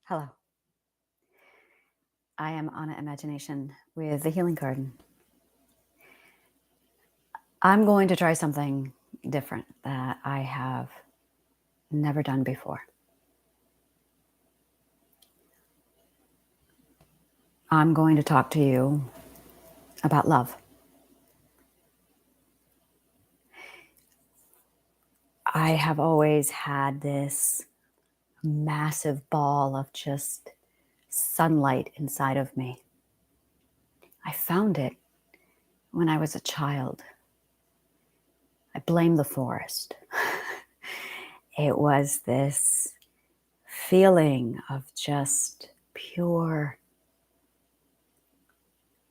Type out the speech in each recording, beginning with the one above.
Hello, I am Anna Imagination with the Healing Garden. I'm going to try something different that I have never done before. I'm going to talk to you about love. I have always had this massive ball of just sunlight inside of me. I found it when I was a child. I blame the forest. It was this feeling of just pure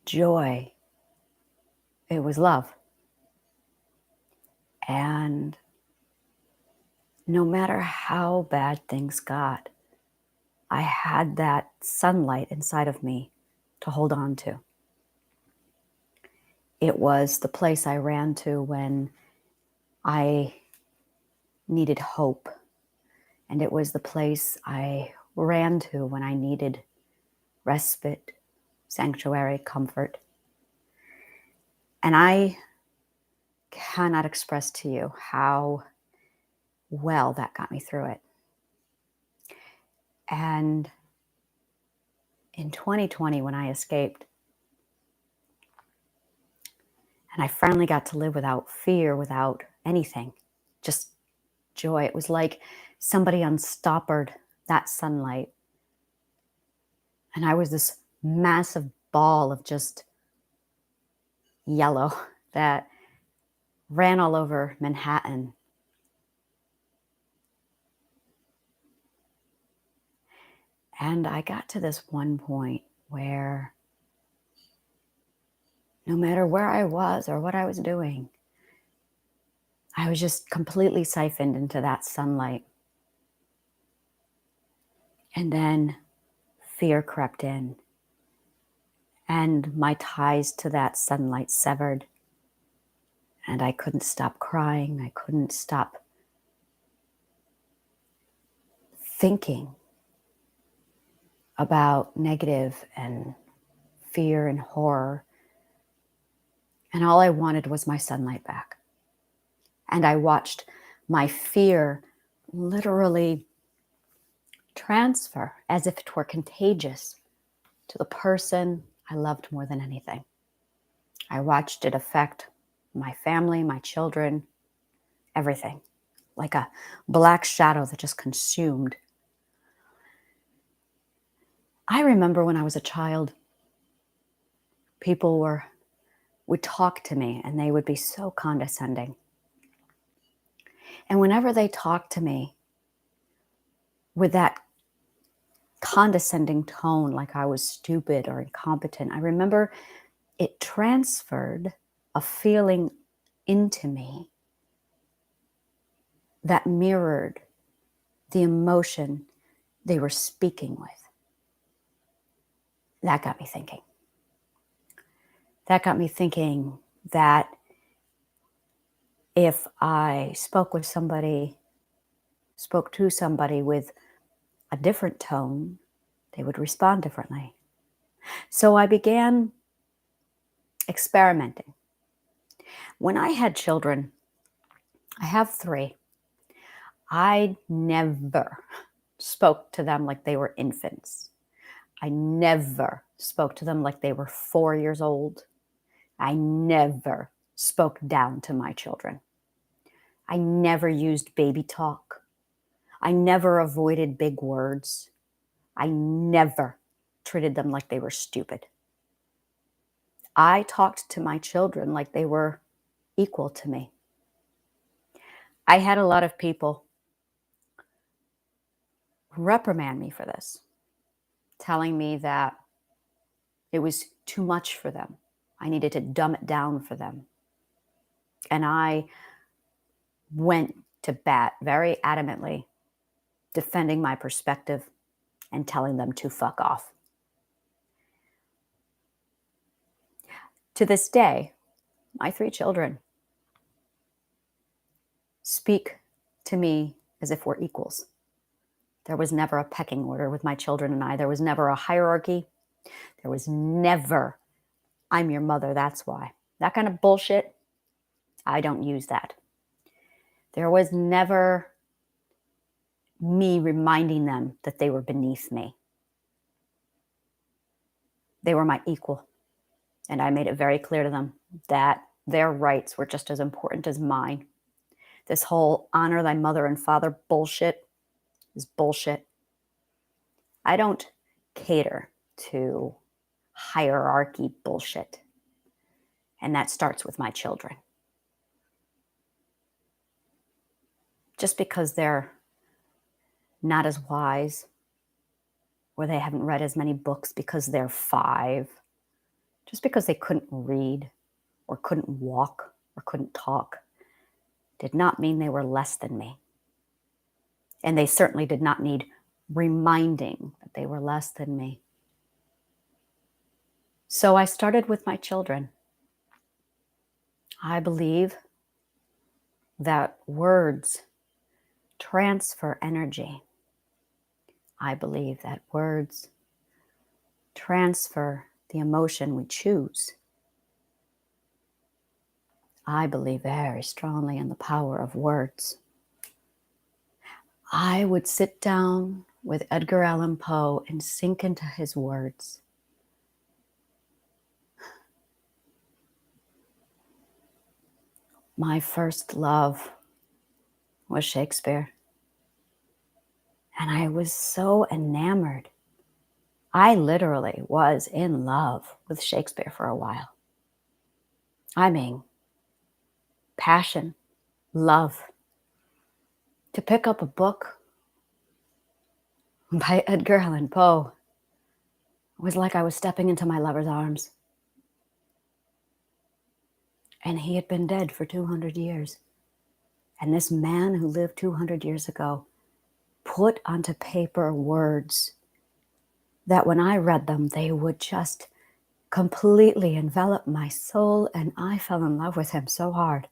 joy. It was love. And no matter how bad things got, I had that sunlight inside of me to hold on to. It was the place I ran to when I needed hope. And it was the place I ran to when I needed respite, sanctuary, comfort. And I cannot express to you how well that got me through it. And in 2020, when I escaped, and I finally got to live without fear, without anything, just joy. It was like somebody unstoppered that sunlight. And I was this massive ball of just yellow that ran all over Manhattan. And I got to this one point where no matter where I was or what I was doing, I was just completely siphoned into that sunlight. And then fear crept in, and my ties to that sunlight severed. And I couldn't stop crying. I couldn't stop thinking about negative and fear and horror. And all I wanted was my sunlight back. And I watched my fear literally transfer as if it were contagious to the person I loved more than anything. I watched it affect my family, my children, everything, like a black shadow that just consumed. I remember when I was a child, people would talk to me and they would be so condescending. And whenever they talked to me with that condescending tone, like I was stupid or incompetent, I remember it transferred a feeling into me that mirrored the emotion they were speaking with. That got me thinking. That got me thinking that if I spoke to somebody with a different tone, they would respond differently. So I began experimenting. When I had children, I have three, I never spoke to them like they were infants. I never spoke to them like they were 4 years old. I never spoke down to my children. I never used baby talk. I never avoided big words. I never treated them like they were stupid. I talked to my children like they were equal to me. I had a lot of people reprimand me for this, telling me that it was too much for them. I needed to dumb it down for them. And I went to bat very adamantly, defending my perspective and telling them to fuck off. To this day, my three children speak to me as if we're equals. There was never a pecking order with my children and I. There was never a hierarchy. There was never, I'm your mother, that's why. That kind of bullshit, I don't use that. There was never me reminding them that they were beneath me. They were my equal. And I made it very clear to them that their rights were just as important as mine. This whole honor thy mother and father bullshit is bullshit. I don't cater to hierarchy bullshit. And that starts with my children. Just because they're not as wise or they haven't read as many books because they're 5, just because they couldn't read or couldn't walk or couldn't talk, did not mean they were less than me. And they certainly did not need reminding that they were less than me. So I started with my children. I believe that words transfer energy. I believe that words transfer the emotion we choose. I believe very strongly in the power of words. I would sit down with Edgar Allan Poe and sink into his words. My first love was Shakespeare. And I was so enamored. I literally was in love with Shakespeare for a while. I mean, passion, love. To pick up a book by Edgar Allan Poe was like I was stepping into my lover's arms. And he had been dead for 200 years. And this man who lived 200 years ago put onto paper words that when I read them, they would just completely envelop my soul, and I fell in love with him so hard.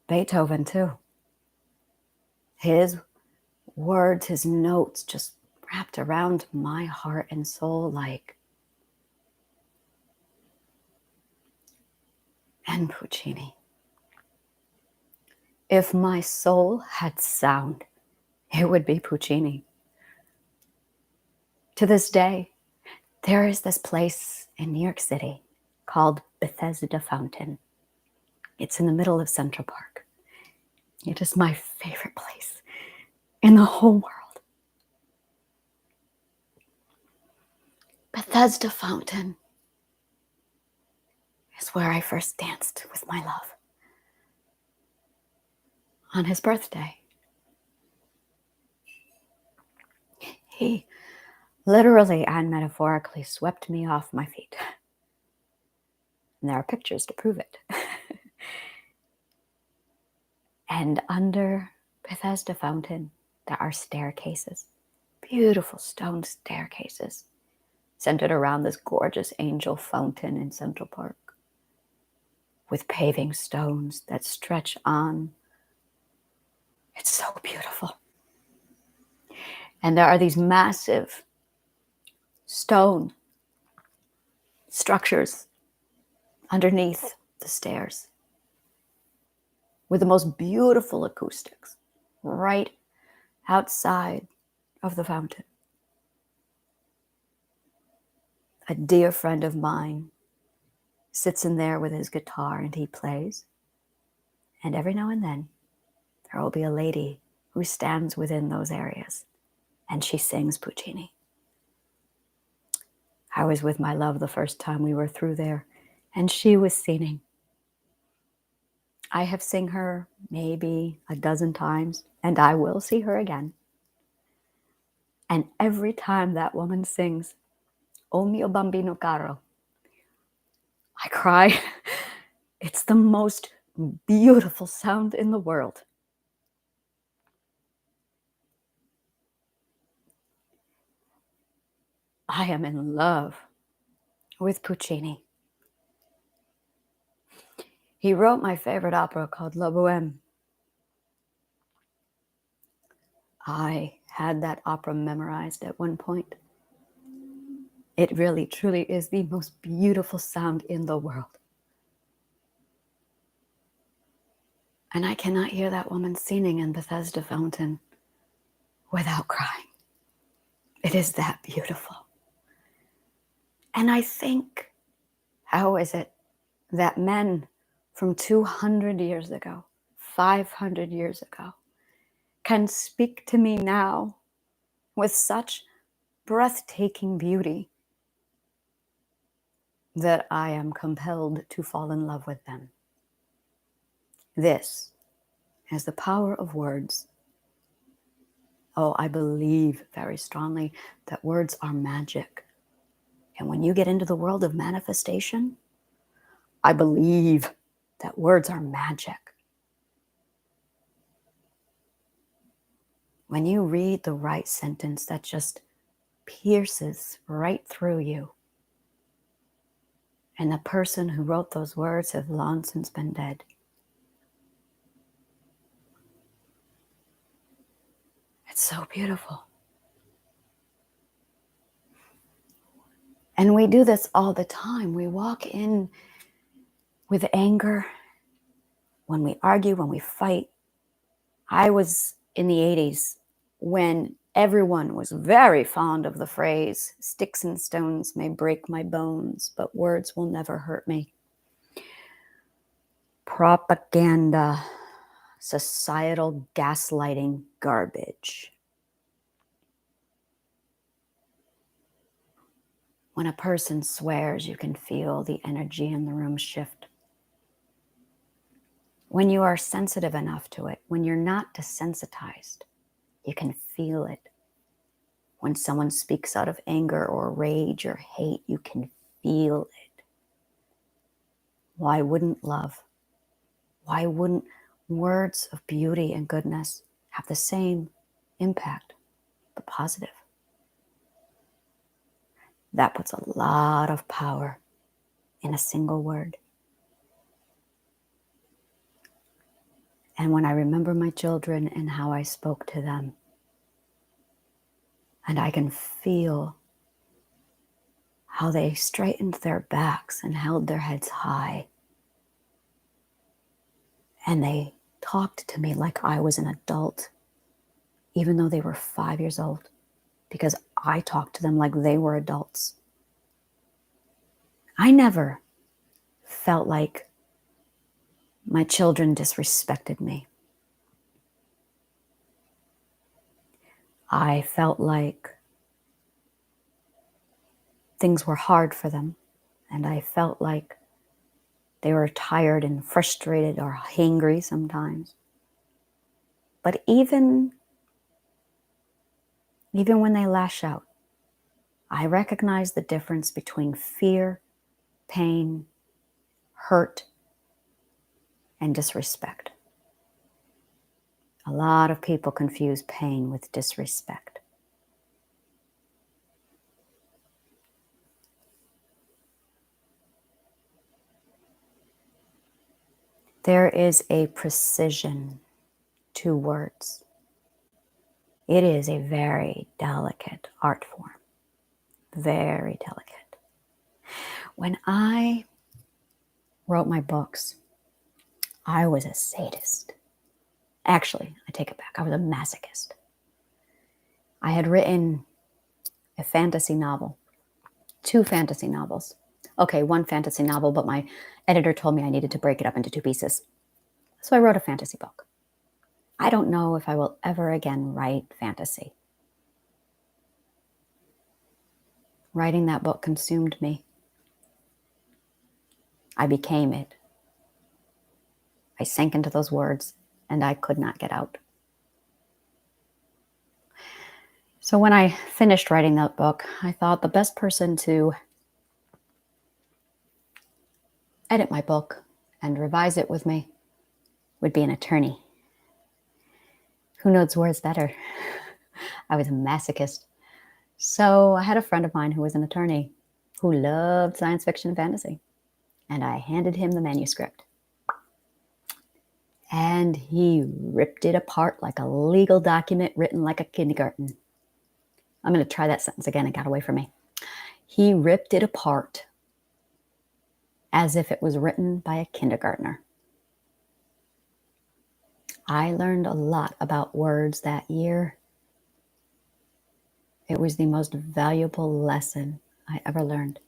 Beethoven, too. His words, his notes just wrapped around my heart and soul like. And Puccini. If my soul had sound, it would be Puccini. To this day, there is this place in New York City called Bethesda Fountain. It's in the middle of Central Park. It is my favorite place in the whole world. Bethesda Fountain is where I first danced with my love on his birthday. He literally and metaphorically swept me off my feet. And there are pictures to prove it. And under Bethesda Fountain, there are staircases, beautiful stone staircases, centered around this gorgeous angel fountain in Central Park, with paving stones that stretch on. It's so beautiful. And there are these massive stone structures underneath the stairs with the most beautiful acoustics right outside of the fountain. A dear friend of mine sits in there with his guitar and he plays. And every now and then, there will be a lady who stands within those areas and she sings Puccini. I was with my love the first time we were through there and she was singing. I have seen her maybe a dozen times and I will see her again. And every time that woman sings, O mio bambino caro, I cry. It's the most beautiful sound in the world. I am in love with Puccini. He wrote my favorite opera called La Bohème. I had that opera memorized at one point. It really, truly is the most beautiful sound in the world. And I cannot hear that woman singing in Bethesda Fountain without crying. It is that beautiful. And I think, how is it that men from 200 years ago, 500 years ago, can speak to me now with such breathtaking beauty that I am compelled to fall in love with them? This is the power of words. Oh, I believe very strongly that words are magic. And when you get into the world of manifestation, I believe that words are magic. When you read the right sentence that just pierces right through you, and the person who wrote those words have long since been dead, it's so beautiful. And we do this all the time. We walk in with anger when we argue, when we fight. I was in the 80s when everyone was very fond of the phrase, "Sticks and stones may break my bones, but words will never hurt me." Propaganda, societal gaslighting garbage. When a person swears, you can feel the energy in the room shift. When you are sensitive enough to it, when you're not desensitized, you can feel it. When someone speaks out of anger or rage or hate, you can feel it. Why wouldn't love? Why wouldn't words of beauty and goodness have the same impact, but positive? That puts a lot of power in a single word. And when I remember my children and how I spoke to them, and I can feel how they straightened their backs and held their heads high, and they talked to me like I was an adult, even though they were 5 years old, because I talked to them like they were adults. I never felt like my children disrespected me. I felt like things were hard for them, and I felt like they were tired and frustrated or hangry sometimes. But even when they lash out, I recognize the difference between fear, pain, hurt, and disrespect. A lot of people confuse pain with disrespect. There is a precision to words. It is a very delicate art form. Very delicate. When I wrote my books, I was a sadist. Actually, I take it back. I was a masochist. I had written a fantasy novel, 2 fantasy novels. Okay, 1 fantasy novel, but my editor told me I needed to break it up into 2 pieces. So I wrote a fantasy book. I don't know if I will ever again write fantasy. Writing that book consumed me. I became it. I sank into those words, and I could not get out. So when I finished writing that book, I thought the best person to edit my book and revise it with me would be an attorney. Who knows words better? I was a masochist. So I had a friend of mine who was an attorney who loved science fiction and fantasy, and I handed him the manuscript. and he ripped it apart like a legal document written like a kindergarten. I'm going to try that sentence again. It got away from me. He ripped it apart as if it was written by a kindergartner. I learned a lot about words that year. It was the most valuable lesson I ever learned.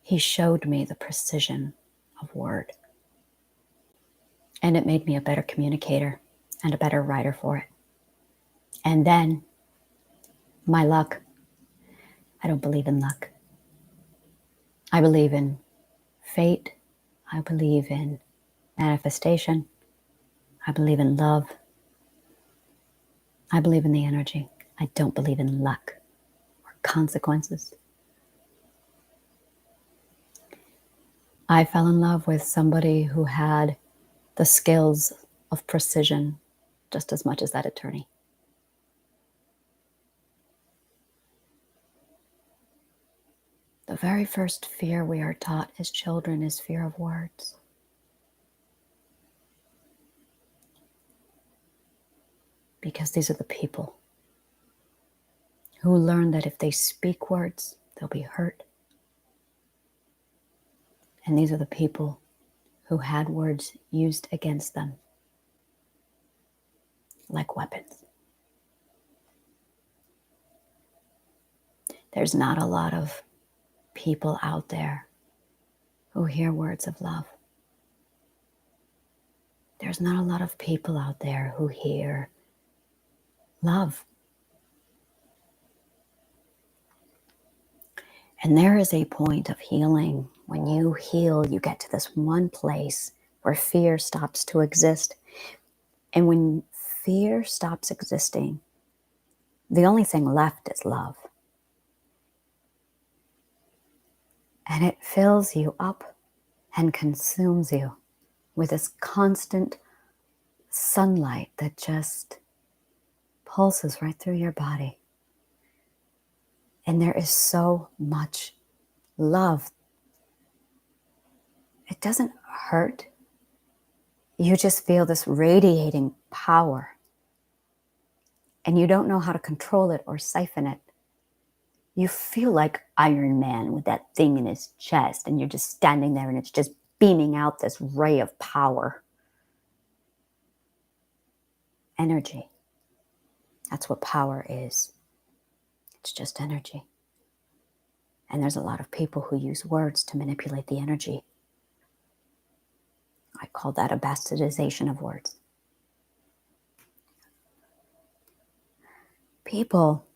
He showed me the precision of word. And it made me a better communicator and a better writer for it. And then, my luck. I don't believe in luck. I believe in fate. I believe in manifestation. I believe in love. I believe in the energy. I don't believe in luck or consequences. I fell in love with somebody who had the skills of precision just as much as that attorney. The very first fear we are taught as children is fear of words. Because these are the people who learn that if they speak words, they'll be hurt. And these are the people who had words used against them like weapons. There's not a lot of people out there who hear words of love. There's not a lot of people out there who hear love. And there is a point of healing. When you heal, you get to this one place where fear stops to exist. And when fear stops existing, the only thing left is love. And it fills you up and consumes you with this constant sunlight that just pulses right through your body. And there is so much love. It doesn't hurt. You just feel this radiating power. And you don't know how to control it or siphon it. You feel like Iron Man with that thing in his chest, and you're just standing there and it's just beaming out this ray of power. Energy. That's what power is. It's just energy. And there's a lot of people who use words to manipulate the energy. I call that a bastardization of words. People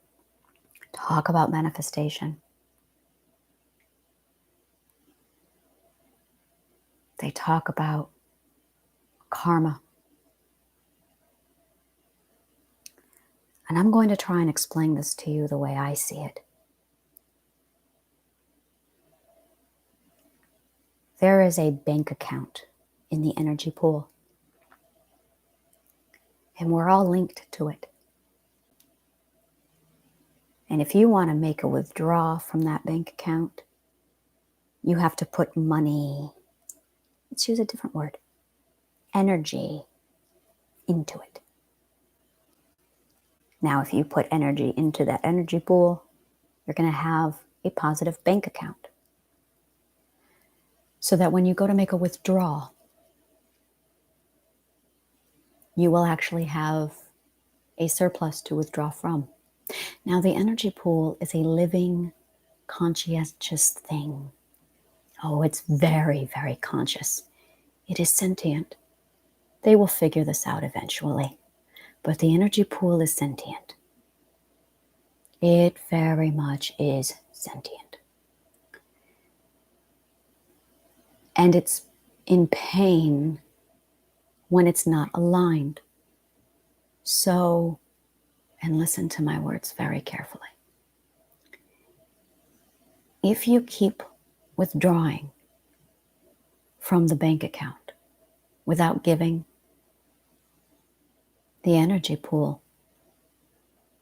talk about manifestation. They talk about karma. And I'm going to try and explain this to you the way I see it. There is a bank account in the energy pool. And we're all linked to it. And if you want to make a withdrawal from that bank account, you have to put money, let's use a different word, energy into it. Now, if you put energy into that energy pool, you're going to have a positive bank account. So that when you go to make a withdrawal, you will actually have a surplus to withdraw from. Now, the energy pool is a living, conscientious thing. Oh, it's very, very conscious. It is sentient. They will figure this out eventually. But the energy pool is sentient. It very much is sentient. And it's in pain when it's not aligned. So, and listen to my words very carefully. If you keep withdrawing from the bank account without giving, the energy pool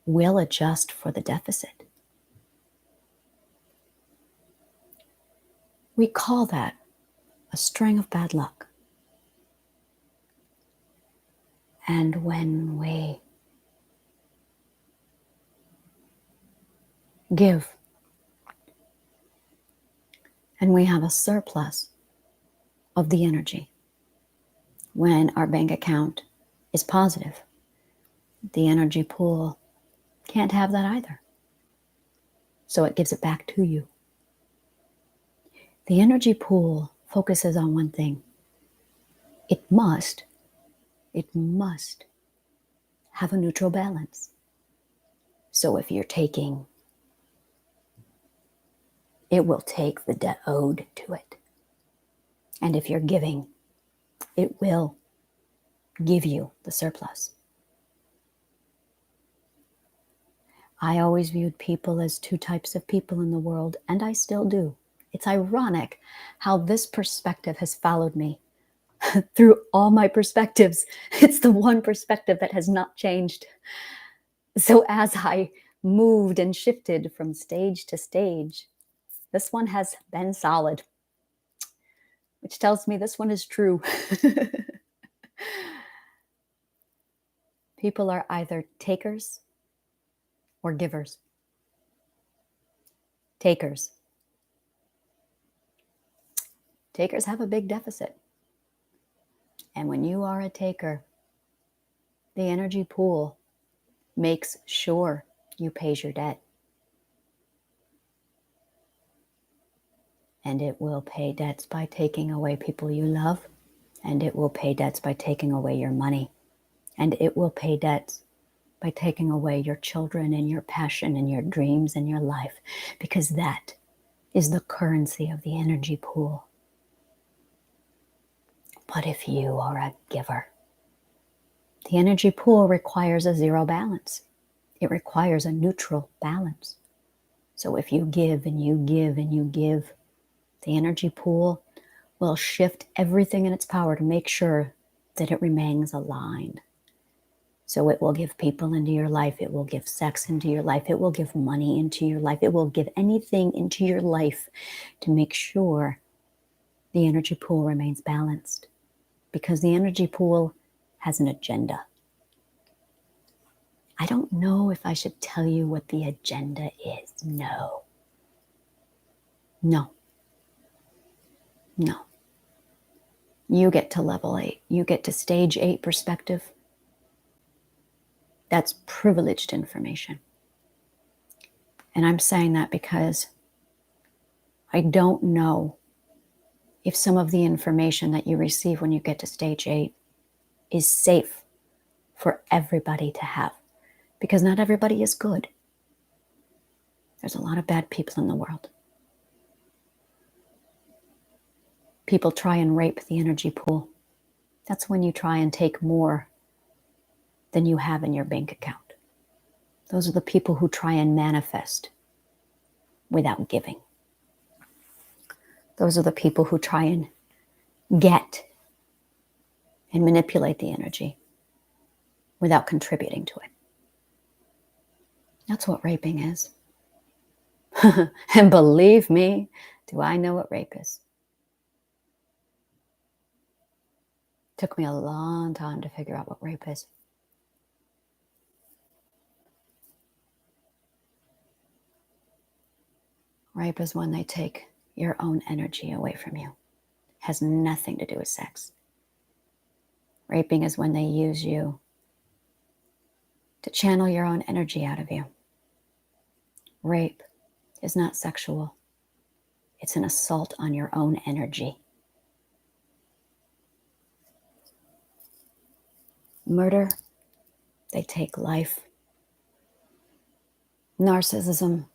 will adjust for the deficit. We call that a string of bad luck. And when we give and we have a surplus of the energy, when our bank account is positive, the energy pool can't have that either. So it gives it back to you. The energy pool focuses on one thing. It must have a neutral balance. So if you're taking, it will take the debt owed to it. And if you're giving, it will give you the surplus. I always viewed people as two types of people in the world, and I still do. It's ironic how this perspective has followed me through all my perspectives. It's the one perspective that has not changed. So as I moved and shifted from stage to stage, this one has been solid, which tells me this one is true. People are either takers or givers. Takers. Takers have a big deficit. And when you are a taker, the energy pool makes sure you pay your debt. And it will pay debts by taking away people you love. And it will pay debts by taking away your money. And it will pay debts by taking away your children and your passion and your dreams and your life. Because that is the currency of the energy pool. But if you are a giver, the energy pool requires a zero balance. It requires a neutral balance. So if you give and you give and you give, the energy pool will shift everything in its power to make sure that it remains aligned. So it will give people into your life. It will give sex into your life. It will give money into your life. It will give anything into your life to make sure the energy pool remains balanced. Because the energy pool has an agenda. I don't know if I should tell you what the agenda is. No. You get to level 8. You get to stage 8 perspective. That's privileged information. And I'm saying that because I don't know if some of the information that you receive when you get to stage 8 is safe for everybody to have. Because not everybody is good. There's a lot of bad people in the world. People try and rape the energy pool. That's when you try and take more than you have in your bank account. Those are the people who try and manifest without giving. Those are the people who try and get and manipulate the energy without contributing to it. That's what raping is. And believe me, do I know what rape is? It took me a long time to figure out what rape is. Rape is when they take your own energy away from you. It has nothing to do with sex. Raping is when they use you to channel your own energy out of you. Rape is not sexual. It's an assault on your own energy. Murder, they take life. Narcissism,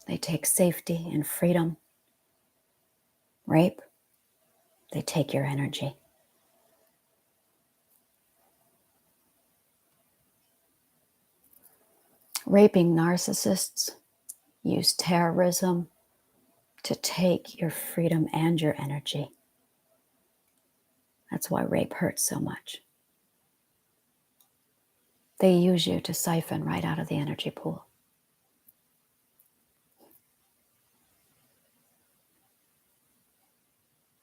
they take safety and freedom. Rape, they take your energy. Raping narcissists use terrorism to take your freedom and your energy. That's why rape hurts so much. They use you to siphon right out of the energy pool.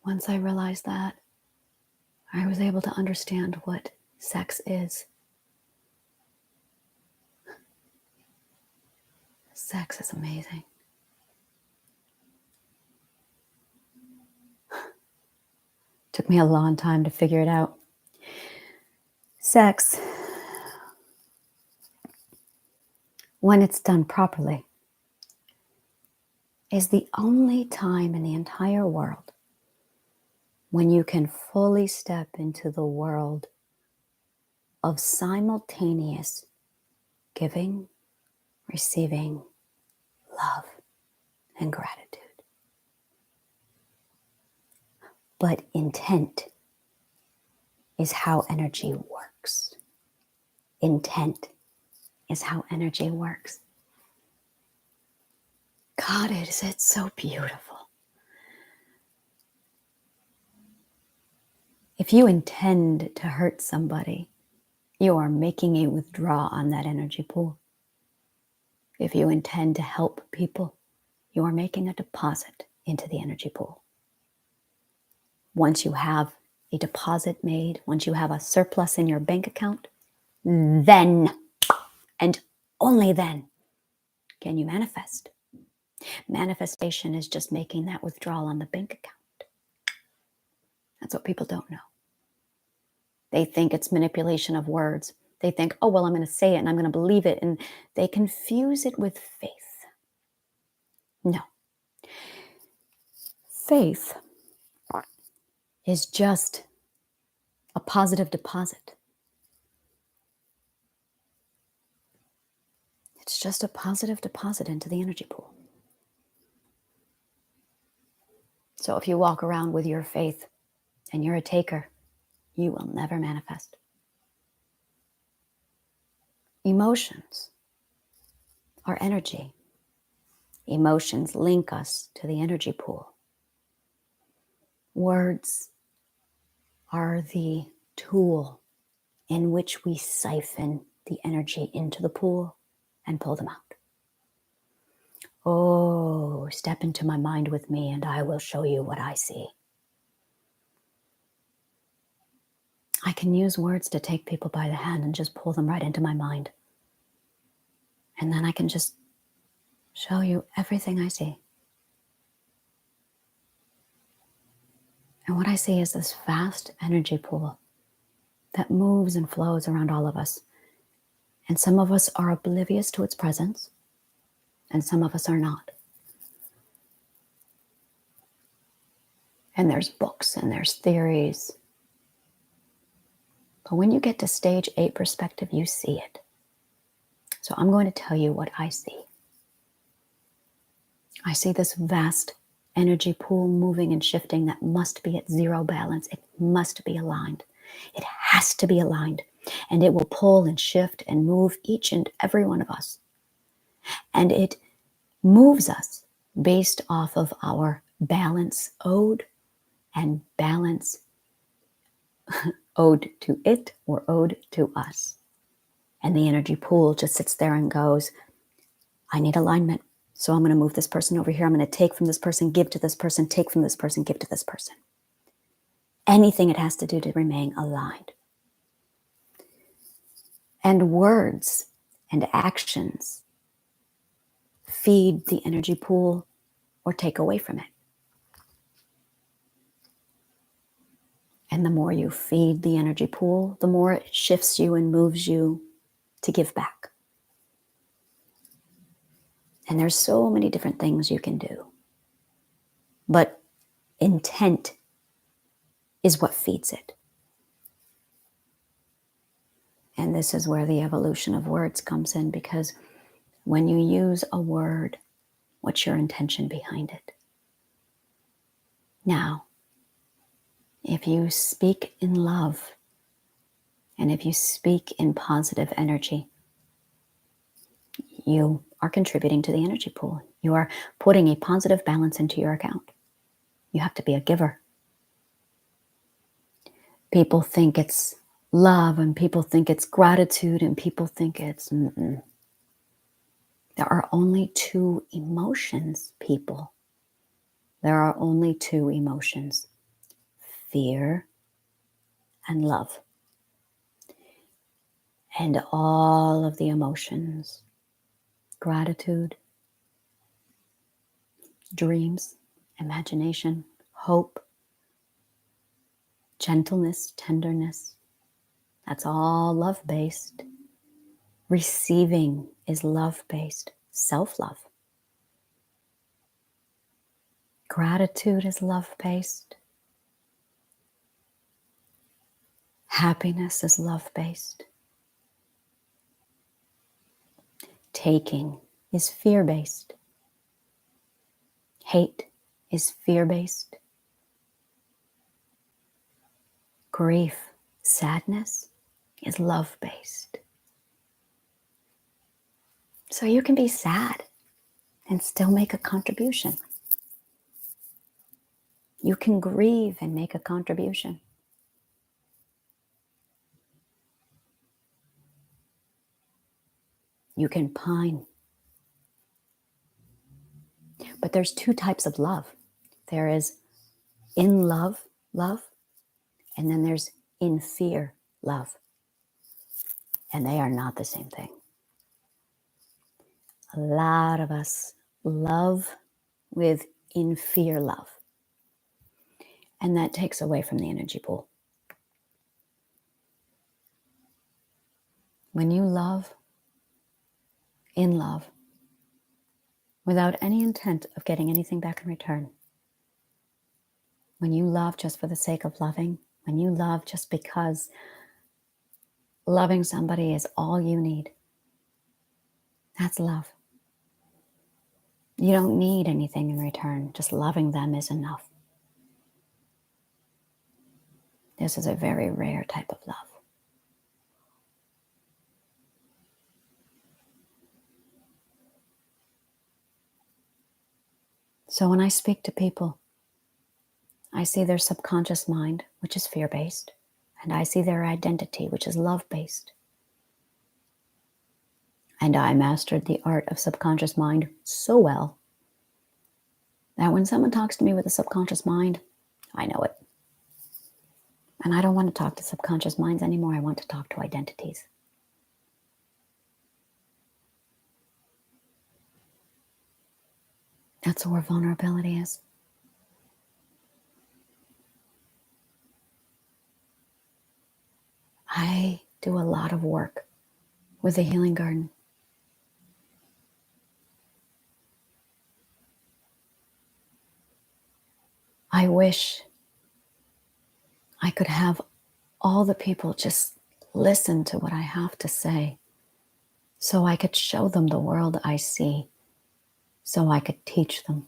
Once I realized that, I was able to understand what Sex is. Sex is amazing. Took me a long time to figure it out. Sex, when it's done properly, is the only time in the entire world when you can fully step into the world of simultaneous giving, receiving, love, and gratitude. But intent is how energy works. Intent is how energy works. God, is it so beautiful. If you intend to hurt somebody, you are making a withdrawal on that energy pool. If you intend to help people, you are making a deposit into the energy pool. Once you have a deposit made, once you have a surplus in your bank account, then, and only then, can you manifest. Manifestation is just making that withdrawal on the bank account. That's what people don't know. They think it's manipulation of words. They think, oh, well, I'm going to say it and I'm going to believe it. And they confuse it with faith. No. Faith is just a positive deposit. It's just a positive deposit into the energy pool. So if you walk around with your faith and you're a taker, you will never manifest. Emotions are energy. Emotions link us to the energy pool. Words are the tool in which we siphon the energy into the pool and pull them out. Oh, step into my mind with me and I will show you what I see. I can use words to take people by the hand and just pull them right into my mind. And then I can just show you everything I see. And what I see is this vast energy pool that moves and flows around all of us. And some of us are oblivious to its presence, and some of us are not. And there's books and there's theories. But when you get to stage 8 perspective, you see it. So I'm going to tell you what I see. I see this vast energy pool moving and shifting that must be at zero balance. It must be aligned. It has to be aligned. And it will pull and shift and move each and every one of us. And it moves us based off of our balance ode and balance ode to it or ode to us. And the energy pool just sits there and goes, I need alignment. So I'm going to move this person over here. I'm going to take from this person, give to this person, take from this person, give to this person. Anything it has to do to remain aligned. And words and actions feed the energy pool or take away from it. And the more you feed the energy pool, the more it shifts you and moves you to give back. And there's so many different things you can do. But intent is what feeds it. And this is where the evolution of words comes in, because when you use a word, what's your intention behind it? Now, if you speak in love and if you speak in positive energy, you are contributing to the energy pool. You are putting a positive balance into your account. You have to be a giver. People think it's love and people think it's gratitude and people think it's... There are only 2 emotions, people. There are only 2 emotions, fear and love. and all of the emotions, gratitude, dreams, imagination, hope, gentleness, tenderness. That's all love-based. Receiving is love-based, self-love. Gratitude is love-based. Happiness is love-based. Taking is fear-based. Hate is fear-based. Grief, sadness is love-based. So you can be sad and still make a contribution. You can grieve and make a contribution. You can pine. But there's two types of love. There is in love, and then there's in fear, love. And they are not the same thing. A lot of us love with in fear love. And that takes away from the energy pool. When you love in love, without any intent of getting anything back in return, when you love just for the sake of loving, when you love just because loving somebody is all you need, that's love. You don't need anything in return. Just loving them is enough. This is a very rare type of love. So when I speak to people, I see their subconscious mind, which is fear-based, and I see their identity, which is love-based. And I mastered the art of subconscious mind so well that when someone talks to me with a subconscious mind, I know it. And I don't want to talk to subconscious minds anymore. I want to talk to identities. That's where vulnerability is. I do a lot of work with the Healing Garden. I wish I could have all the people just listen to what I have to say so I could show them the world I see, so I could teach them.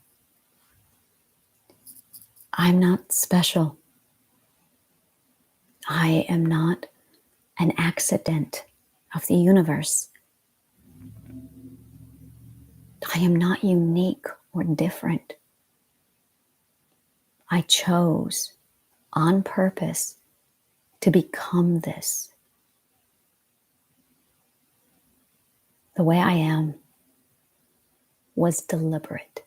I'm not special. I am not an accident of the universe. I am not unique or different. I chose on purpose to become this. The way I am was deliberate.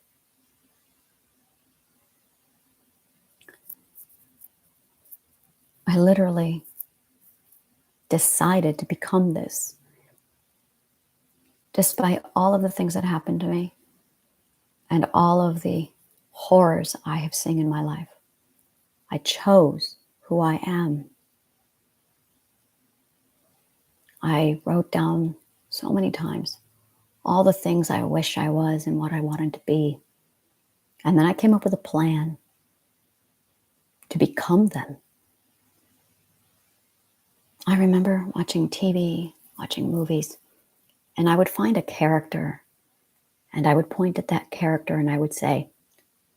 I literally decided to become this despite all of the things that happened to me and all of the horrors I have seen in my life. I chose who I am. I wrote down so many times all the things I wish I was and what I wanted to be. And then I came up with a plan to become them. I remember watching TV, watching movies, and I would find a character and I would point at that character and I would say,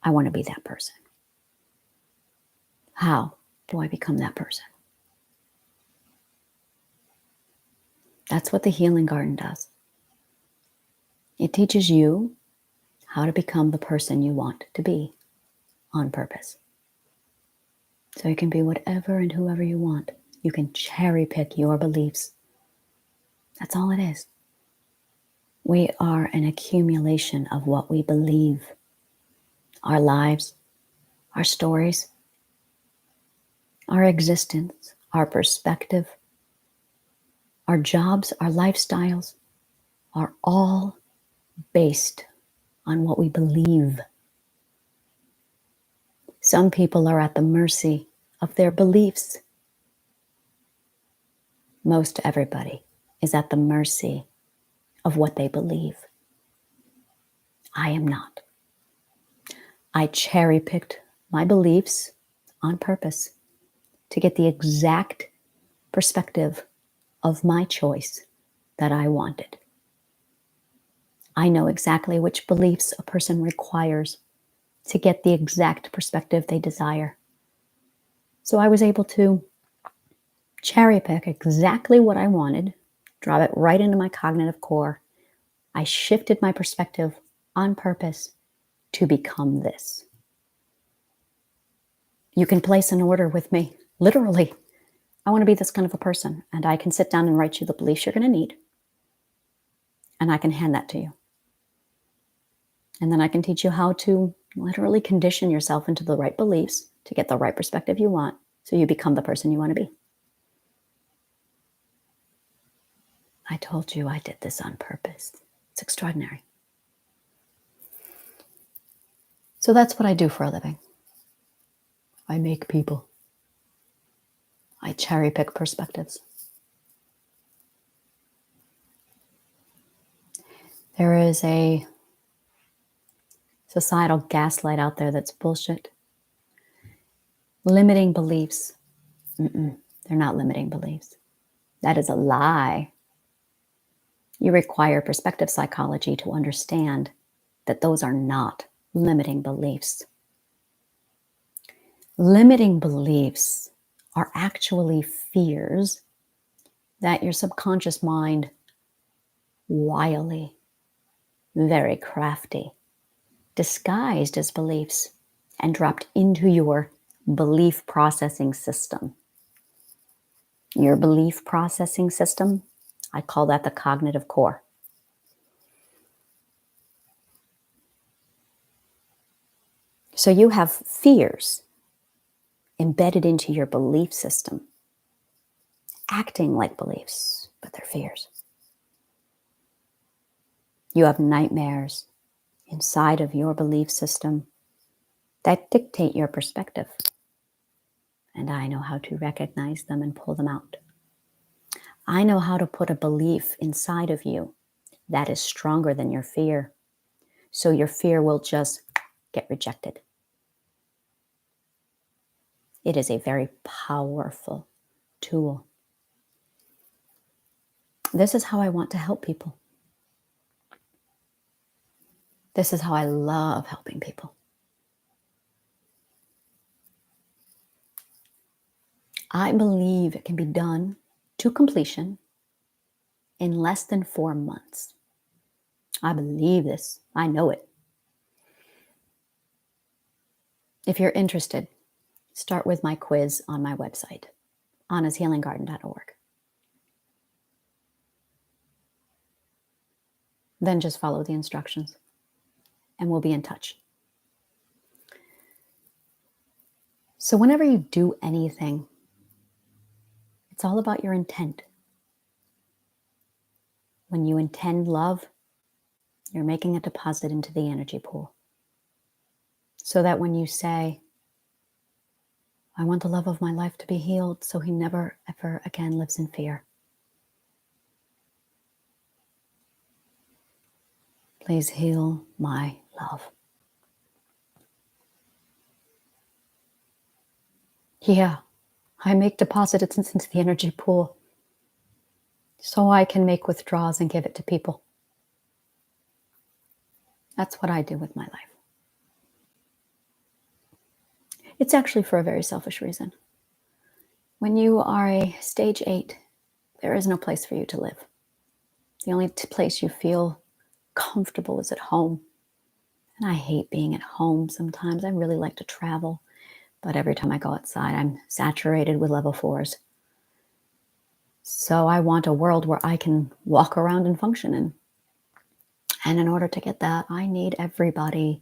I want to be that person. How do I become that person? That's what the Healing Garden does. It teaches you how to become the person you want to be on purpose. So you can be whatever and whoever you want. You can cherry pick your beliefs. That's all it is. We are an accumulation of what we believe. Our lives, our stories, our existence, our perspective. Our jobs, our lifestyles are all based on what we believe. Some people are at the mercy of their beliefs. Most everybody is at the mercy of what they believe. I am not. I cherry-picked my beliefs on purpose to get the exact perspective of my choice that I wanted. I know exactly which beliefs a person requires to get the exact perspective they desire. So I was able to cherry pick exactly what I wanted, drop it right into my cognitive core. I shifted my perspective on purpose to become this. You can place an order with me, literally. I want to be this kind of a person, and I can sit down and write you the beliefs you're going to need, and I can hand that to you. And then I can teach you how to literally condition yourself into the right beliefs to get the right perspective you want, so you become the person you want to be. I told you I did this on purpose. It's extraordinary. So that's what I do for a living. I make people. I cherry pick perspectives. There is a societal gaslight out there that's bullshit. Limiting beliefs. They're not limiting beliefs. That is a lie. You require perspective psychology to understand that those are not limiting beliefs. Limiting beliefs are actually fears that your subconscious mind, wily, very crafty, disguised as beliefs and dropped into your belief processing system. Your belief processing system, I call that the cognitive core. So you have fears embedded into your belief system, acting like beliefs, but they're fears. You have nightmares inside of your belief system that dictate your perspective. And I know how to recognize them and pull them out. I know how to put a belief inside of you that is stronger than your fear. So your fear will just get rejected. It is a very powerful tool. This is how I want to help people. This is how I love helping people. I believe it can be done to completion in less than 4 months. I believe this. I know it. If you're interested, start with my quiz on my website, anashealinggarden.org. Then just follow the instructions and we'll be in touch. So whenever you do anything, it's all about your intent. When you intend love, you're making a deposit into the energy pool. So that when you say, I want the love of my life to be healed so he never, ever again lives in fear. Please heal my love. Yeah, I make deposits into the energy pool so I can make withdrawals and give it to people. That's what I do with my life. It's actually for a very selfish reason. When you are a stage 8, there is no place for you to live. The only place you feel comfortable is at home. And I hate being at home sometimes. I really like to travel. But every time I go outside, I'm saturated with level 4s. So I want a world where I can walk around and function in. And in order to get that, I need everybody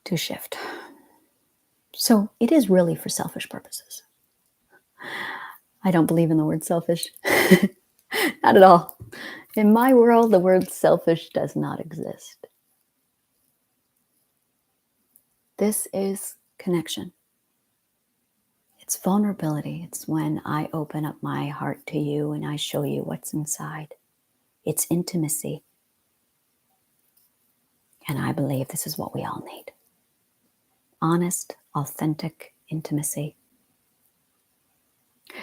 to shift. So it is really for selfish purposes. I don't believe in the word selfish. Not at all. In my world, the word selfish does not exist. This is connection. It's vulnerability. It's when I open up my heart to you and I show you what's inside. It's intimacy. And I believe this is what we all need. Honest, authentic intimacy.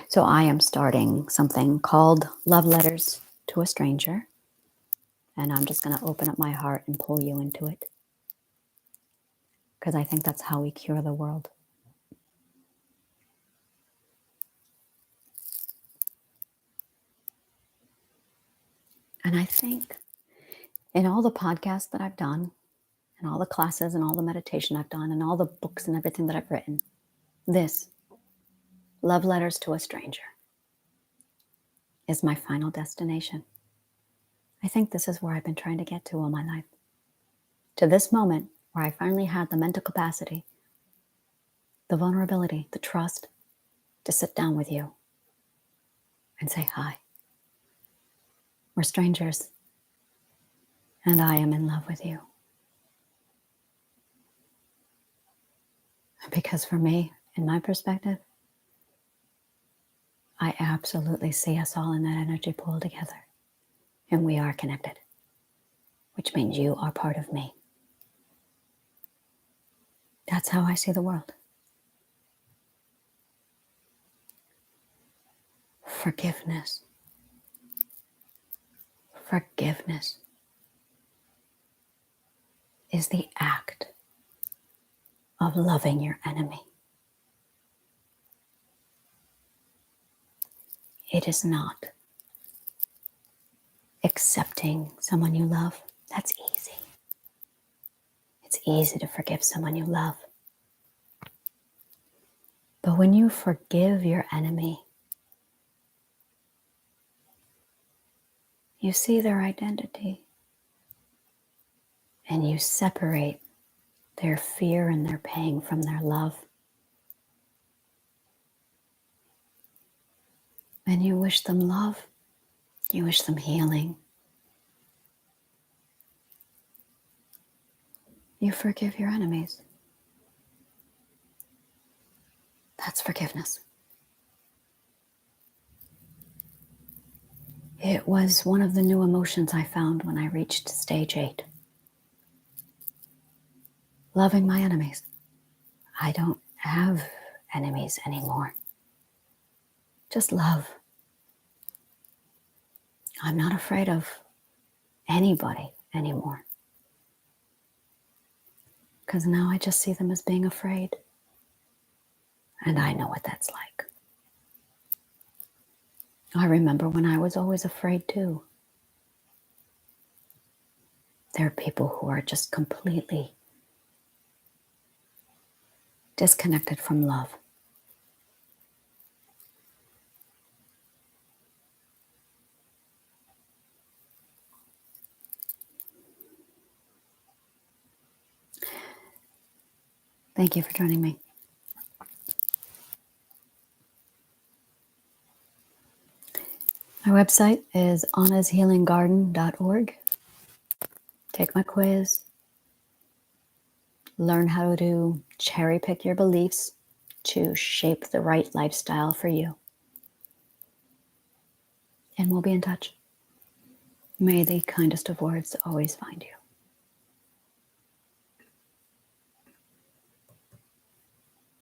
So I am starting something called Love Letters to a Stranger. And I'm just going to open up my heart and pull you into it. Because I think that's how we cure the world. And I think in all the podcasts that I've done, and all the classes and all the meditation I've done, and all the books and everything that I've written, this, Love Letters to a Stranger, is my final destination. I think this is where I've been trying to get to all my life. To this moment where I finally had the mental capacity, the vulnerability, the trust to sit down with you and say hi. We're strangers, and I am in love with you. Because for me, in my perspective, I absolutely see us all in that energy pool together. And we are connected, which means you are part of me. That's how I see the world. Forgiveness. Forgiveness is the act of loving your enemy. It is not accepting someone you love. That's easy. It's easy to forgive someone you love. But when you forgive your enemy, you see their identity and you separate their fear and their pain from their love. And you wish them love. You wish them healing. You forgive your enemies. That's forgiveness. It was one of the new emotions I found when I reached stage 8. Loving my enemies. I don't have enemies anymore. Just love. I'm not afraid of anybody anymore. Because now I just see them as being afraid. And I know what that's like. I remember when I was always afraid too. There are people who are just completely disconnected from love. Thank you for joining me. My website is annashealinggarden.org. Take my quiz. Learn how to cherry pick your beliefs to shape the right lifestyle for you. And we'll be in touch. May the kindest of words always find you.